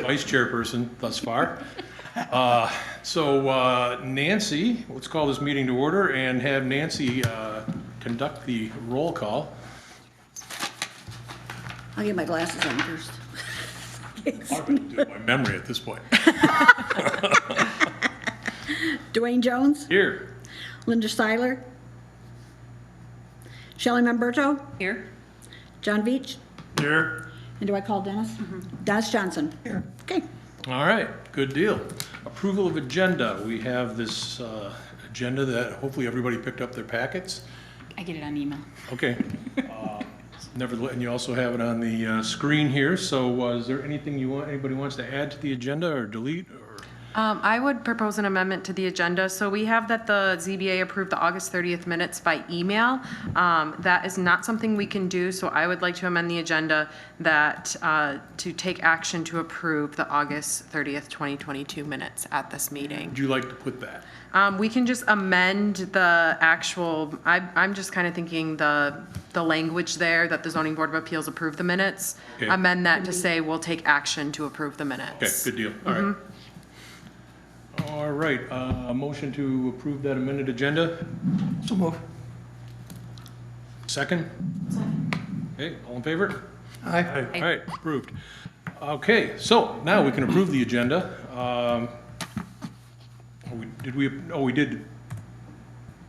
vice chairperson thus far. So Nancy, let's call this meeting to order and have Nancy conduct the roll call. I'll get my glasses on first. I'm going to do it by memory at this point. Dwayne Jones, Here. Linda Seiler, Shelley Mamberto, Here. John Veach, Here. and do I call Dennis? Dennis Johnson. Here. Okay. All right, good deal. Approval of agenda. We have this agenda that hopefully everybody picked up their packets. I get it on email. Okay. Nevertheless, and you also have it on the screen here. So is there anything anybody wants to add to the agenda or delete? Or I would propose an amendment to the agenda. So we have that the ZBA approved the August 30th minutes by email. That is not something we can do, so I would like to amend the agenda that to take action to approve the August 30th, 2022 minutes at this meeting. would you like to put that? We can just amend the actual, I'm just kind of thinking the language there that the zoning board of appeals approved the minutes. Okay. Amend that to say we'll take action to approve the minutes. Okay, good deal. All right. All right, a motion to approve that amended agenda? So move. Second? Okay, all in favor? Aye. All right, approved. Okay, so now we can approve the agenda. We did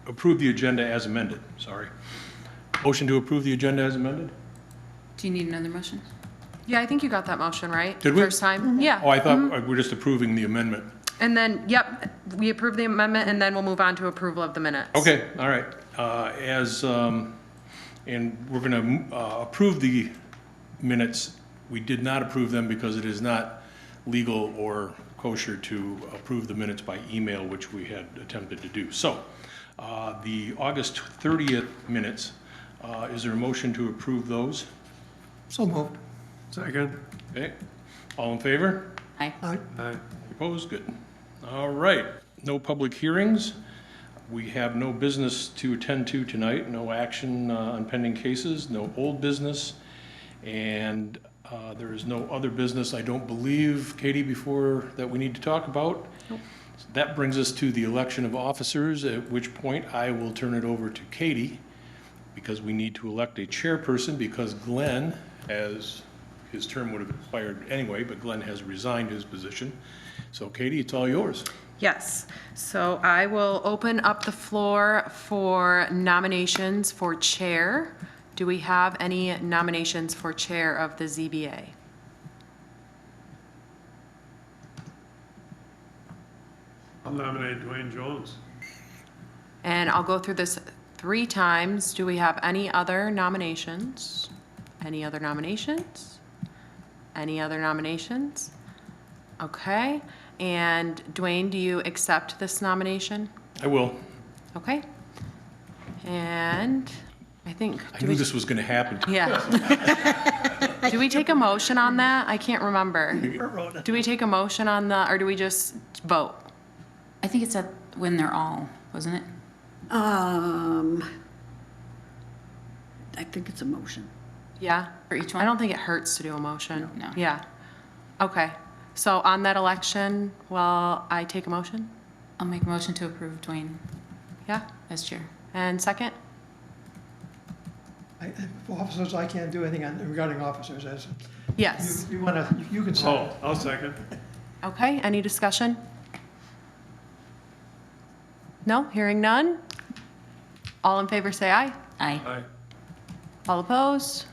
approve the agenda as amended, sorry. Motion to approve the agenda as amended? Do you need another motion? Yeah, I think you got that motion, right? Did we? First time? Yeah. Oh, I thought we're just approving the amendment. And then, yep, we approve the amendment and then we'll move on to approval of the minutes. Okay, all right. And we're going to approve the minutes. We did not approve them because it is not legal or kosher to approve the minutes by email, which we had attempted to do. So the August 30th minutes, is there a motion to approve those? So moved. Second. Okay, all in favor? Aye. Aye. Opposed? Good. All right, no public hearings. We have no business to attend to tonight, no action on pending cases, no old business, and there is no other business, I don't believe, Katie, before that we need to talk about. Nope. That brings us to the election of officers, at which point I will turn it over to Katie, because we need to elect a chairperson, because Glenn, as his term would have expired anyway, but Glenn has resigned his position. So Katie, it's all yours. Yes, so I will open up the floor for nominations for chair. Do we have any nominations for chair of the ZBA? I'll nominate Dwayne Jones. And I'll go through this 3 times. Do we have any other nominations? Any other nominations? Any other nominations? Okay, and Dwayne, do you accept this nomination? I will. Okay. And I think. I knew this was going to happen. Yeah. Do we take a motion on that? I can't remember. Do we take a motion on the, or do we just vote? I think it's at when they're all, wasn't it? I think it's a motion. Yeah? For each I one? don't think it hurts to do a motion. No. Yeah. Okay. So on that election, will I take a motion? I'll make a motion to approve Dwayne Yeah? as chair. And second? For officers, I can't do anything regarding officers. As Yes. you want to, you can say. Oh, I'll second. Okay, any discussion? No? Hearing none? All in favor say aye. Aye. Aye. All opposed?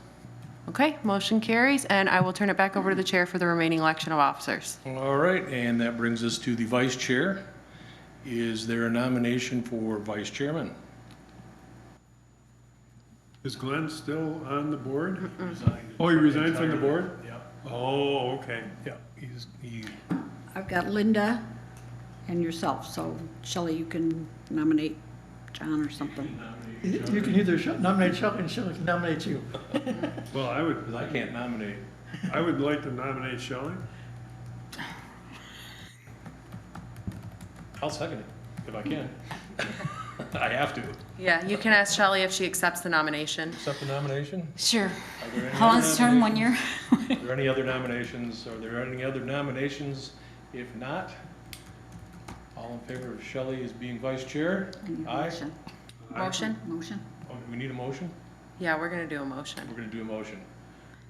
Okay, motion carries, and I will turn it back over to the chair for the remaining election of officers. All right, and that brings us to the vice chair. Is there a nomination for vice chairman? Is Glenn still on the board? Oh, he resigned from the board? Yeah. Oh, okay. Yeah, I've got Linda and yourself, so Shelley, you can nominate John or something. You can either nominate Shelley and Shelley can nominate you. Well, because I can't nominate. I would like to nominate Shelley. I'll second it, if I can. I have to. Yeah, you can ask Shelley if she accepts the nomination. Accept the nomination? Sure. Are there any How other long's the term? 1 year? Are there any other nominations? Are there any other nominations? If not, all in favor of Shelley as being vice chair? I need a Aye. motion. Motion? Motion? Oh, do we need a motion? Yeah, we're gonna do a motion. We're gonna do a motion.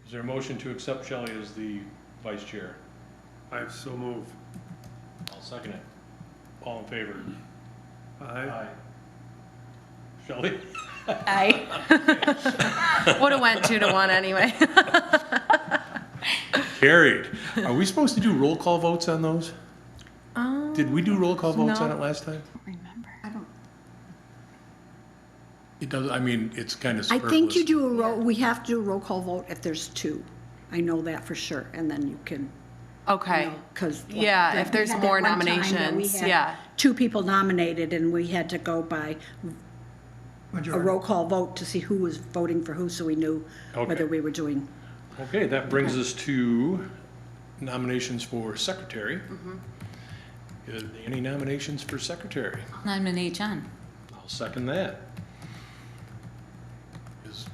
Is there a motion to accept Shelley as the vice chair? I so move. I'll second it. All in favor? Aye. Shelley? Aye. Would've went 2-1 anyway. Carried. Are we supposed to do roll call votes on those? Did we do roll call votes on no. it last time? Remember. I don't, It does, I mean, it's kind of I superfluous. think you do a roll, we have to do a roll call vote if there's two. I know that for sure, and then you can, Okay, because. Yeah, if there's more nominations, yeah. Two people nominated, and we had to go by a Majority. roll call vote to see who was voting for who, so we knew Okay. whether we were doing. Okay, that brings us to nominations for secretary. Is there any nominations for secretary? Nominate John. I'll second that. Is,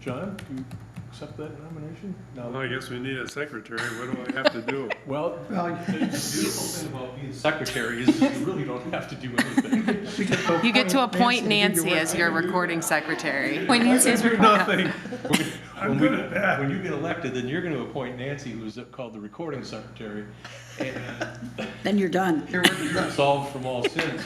John, do you accept that nomination? Well, No. I guess we need a secretary. What do I have to do? Well, Well, the beautiful thing about being secretary is you really don't have to do anything. You get to appoint Nancy to do as your recording secretary. Wait, Nancy is Do recording. nothing. I'm When good we- at that. When you get elected, then you're gonna appoint Nancy, who's called the recording secretary, and Then you're done. absolved from all sins.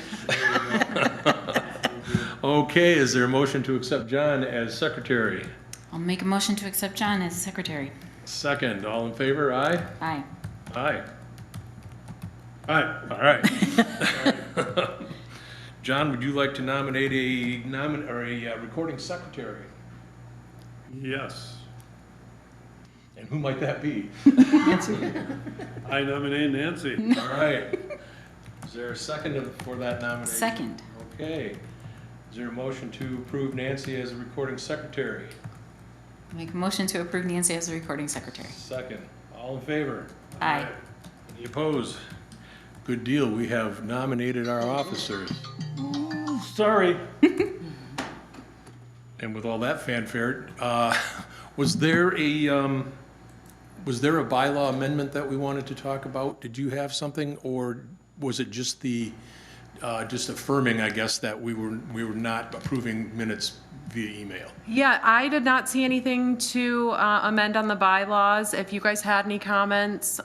Okay, is there a motion to accept John as secretary? I'll make a motion to accept John as secretary. Second, all in favor, aye? Aye. Aye. Aye. All right. John, would you like to nominate a recording secretary? Yes. And who might that be? I nominate Nancy. All right. Is there a second for that nomination? Second. Okay. Is there a motion to approve Nancy as a recording secretary? Make a motion to approve Nancy as the recording secretary. Second. All in favor? Aye. Any opposed? Good deal. We have nominated our officers. Sorry. And with all that fanfare, was there a bylaw amendment that we wanted to talk about? Did you have something, or was it just just affirming, I guess, that we were not approving minutes via email? Yeah, I did not see anything to amend on the bylaws. If you guys had any comments,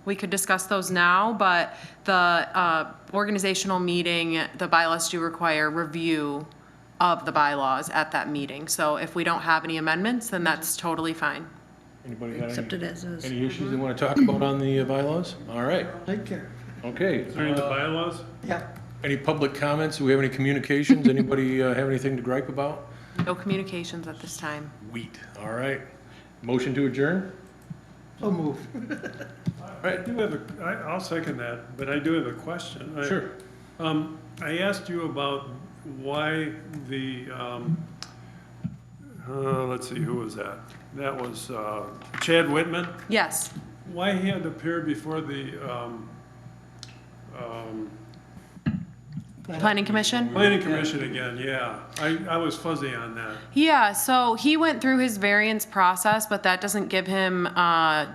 we could discuss those now, but the organizational meeting, the bylaws do require review of the bylaws at that meeting. So if we don't have any amendments, then that's totally fine. Anybody got Accept it as is. any issues they want to talk about on the bylaws? All right, Take care. okay. During the bylaws? Yeah. Any public comments? Do we have any communications? Anybody have anything to gripe about? No communications at this time. Wheat. All right. Motion to adjourn? So move. All I right. do have I'll second that, but I do have a question. Sure. I asked you about why the, let's see, who was that? That was Chad Whitman. Yes. Why he had to appear before the Planning Commission? Planning Commission again, yeah. I was fuzzy on that. Yeah, so he went through his variance process, but that doesn't give him,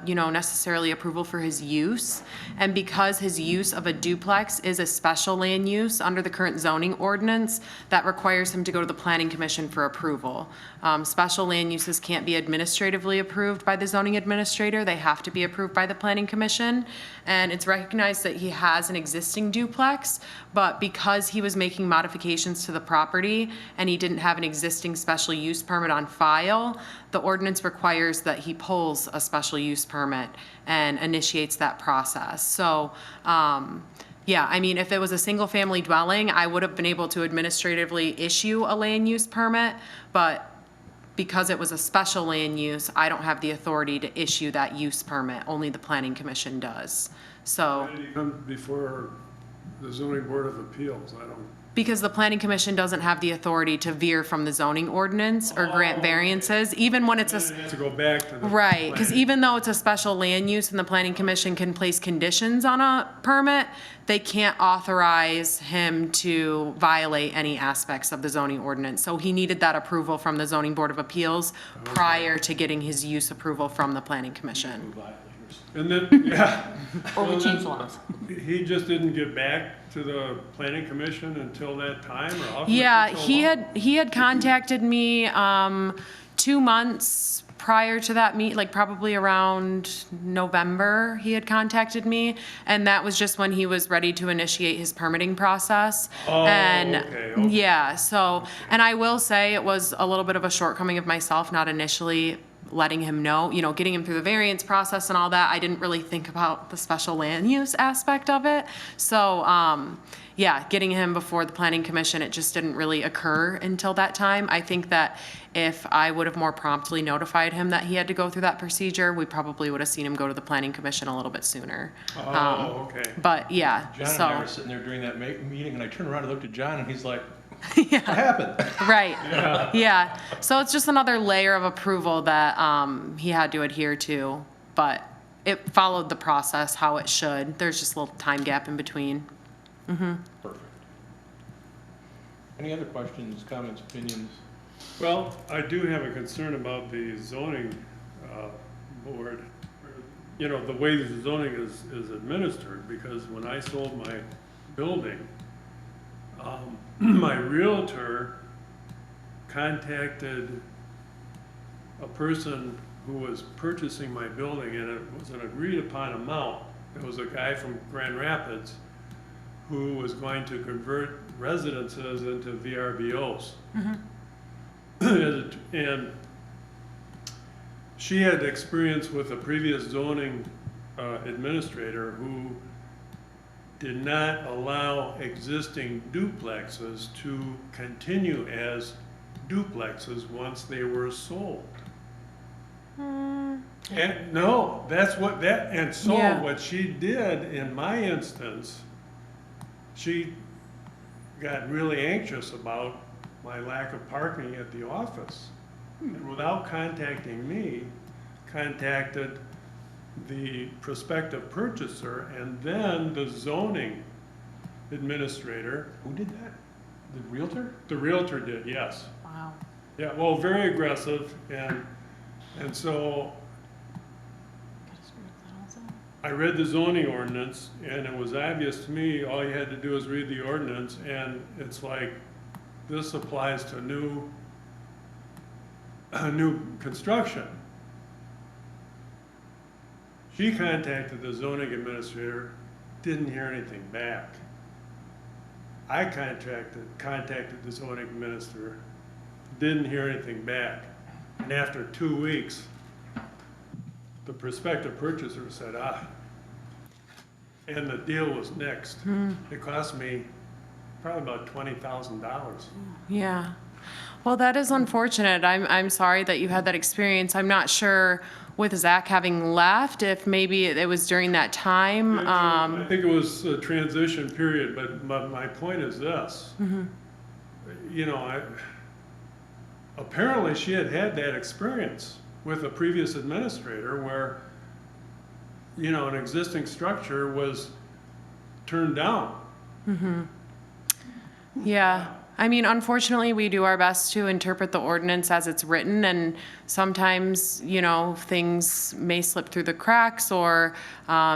necessarily approval for his use. And because his use of a duplex is a special land use under the current zoning ordinance, that requires him to go to the Planning Commission for approval. Special land uses can't be administratively approved by the zoning administrator. They have to be approved by the Planning Commission. And it's recognized that he has an existing duplex, but because he was making modifications to the property and he didn't have an existing special use permit on file, the ordinance requires that he pulls a special use permit and initiates that process. So, yeah, I mean, if it was a single-family dwelling, I would have been able to administratively issue a land use permit, but because it was a special land use, I don't have the authority to issue that use permit. Only the Planning Commission does. So. Why did he come before the zoning board of appeals? I don't Because the planning commission doesn't have the authority to veer from the zoning ordinance or grant variances, even when it's a. Then it has to go back to the. Right, because planning. even though it's a special land use and the planning commission can place conditions on a permit, they can't authorize him to violate any aspects of the zoning ordinance. So he needed that approval from the zoning board of appeals prior to getting his use approval from the planning commission. And then, yeah. Or we change laws. He just didn't get back to the planning commission until that time, or how come it Yeah, took so he long? had contacted me, 2 months prior to that like probably around November, he had contacted me. And that was just when he was ready to initiate his permitting process. Oh, And okay. yeah, so, and I will say it was a little bit of a shortcoming of myself, not initially letting him know, getting him through the variance process and all that. I didn't really think about the special land use aspect of it. So, yeah, getting him before the planning commission, it just didn't really occur until that time. I think that if I would have more promptly notified him that he had to go through that procedure, we probably would have seen him go to the planning commission a little bit sooner. Oh, okay. But yeah, John and I so, were sitting there during that meeting, and I turned around and looked at John, and he's like, what happened? right, yeah. So it's just another layer of approval that he had to adhere to, but it followed the process how it should. There's just a little time gap in between. Perfect. Any other questions, comments, opinions? Well, I do have a concern about the zoning board, the way the zoning is administered, because when I sold my building, my realtor contacted a person who was purchasing my building, and it was an agreed upon amount. It was a guy from Grand Rapids who was going to convert residences into VRBOs. And she had experience with a previous zoning administrator who did not allow existing duplexes to continue as duplexes once they were sold. And no, and so Yeah. what she did in my instance, she got really anxious about my lack of parking at the office. And without contacting me, contacted the prospective purchaser and then the zoning administrator. Who did that? The realtor? The realtor did, yes. Wow. Yeah, well, very aggressive, and so I read the zoning ordinance, and it was obvious to me, all you had to do is read the ordinance, and it's like, this applies to new construction. She contacted the zoning administrator, didn't hear anything back. I contacted the zoning administrator, didn't hear anything back. And after 2 weeks, the prospective purchaser said, and the deal was nixed. It cost me probably about $20,000. Yeah. Well, that is unfortunate. I'm sorry that you had that experience. I'm not sure with Zach having left, if maybe it was during that time. I think it was a transition period, but my point is this. Apparently she had that experience with a previous administrator where, an existing structure was turned down. Yeah. I mean, unfortunately, we do our best to interpret the ordinance as it's written, and sometimes, things may slip through the cracks, or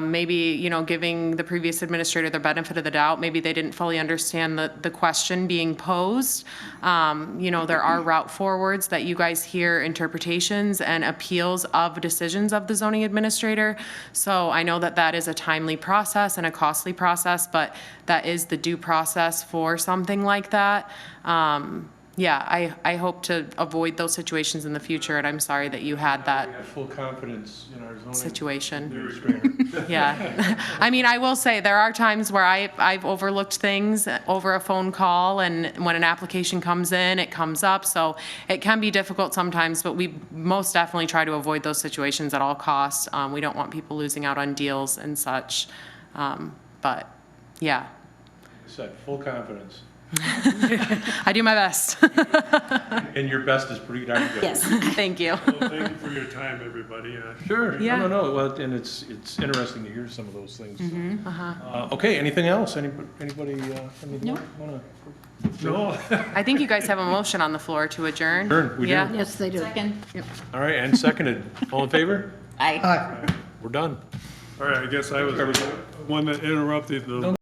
maybe, giving the previous administrator the benefit of the doubt. Maybe they didn't fully understand the question being posed. There are route forwards that you guys hear interpretations and appeals of decisions of the zoning administrator. So I know that is a timely process and a costly process, but that is the due process for something like that. I hope to avoid those situations in the future, and I'm sorry that you had We that have full confidence in our zoning situation. administrator. Yeah. I mean, I will say there are times where I've overlooked things over a phone call, and when an application comes in, it comes up. So it can be difficult sometimes, but we most definitely try to avoid those situations at all costs. We don't want people losing out on deals and such. But yeah. Said, full confidence. I do my best. And your best is pretty darn good. Yes. Thank you. Well, thank you for your time, everybody. Sure. Yeah. No, well, and it's interesting to hear some of those things. Okay, anything else? Anybody from the board wanna? No, I think you guys have a motion on the floor to adjourn. Sure, we do. Yeah. Yes, they do. Second. All right, and seconded. All in favor? Aye. Aye. We're done. all right, I guess I was the one that interrupted the